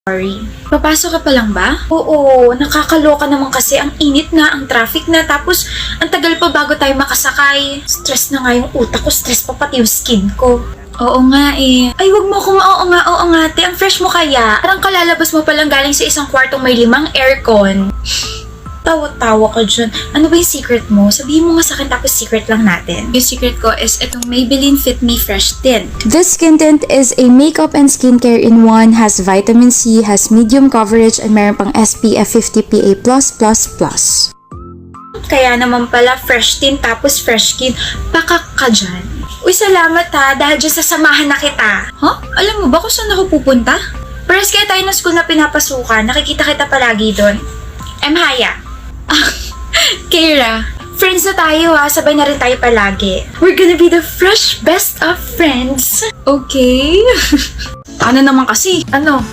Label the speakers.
Speaker 1: Sorry. Papasok ka pa lang ba? Oo, nakakaloka naman kasi ang init na, ang traffic na, tapos ang tagal pa bago tayo makasakay. Stress na nga yung utak ko, stress pa pati yung skin ko. Oo nga eh. Ay, wag mo akong oo nga, te. Ang fresh mo kaya. Parang kalalabas mo palang galing sa isang kwartong may 5 aircon. Tawa-tawa ka dyan. Ano ba yung secret mo? Sabihin mo nga sa akin tapos secret lang natin. Yung secret ko is itong Maybelline Fit Me Fresh Tint.
Speaker 2: This skin tint is a makeup and skincare in one, has vitamin C, has medium coverage, and meron pang SPF 50 PA+++.
Speaker 1: Kaya naman pala fresh tint tapos fresh skin. Pakak ka dyan. Uy, salamat ha, dahil dyan sasamahan na kita. Huh? Alam mo ba kung saan ako pupunta? Pares kaya tayo ng school na pinapasukan. Nakikita kita palagi doon. Haya. Kira, friends na tayo ha. Sabay na rin tayo palagi. We're gonna be the fresh best of friends. Okay?
Speaker 3: Ano naman kasi?
Speaker 1: Ano?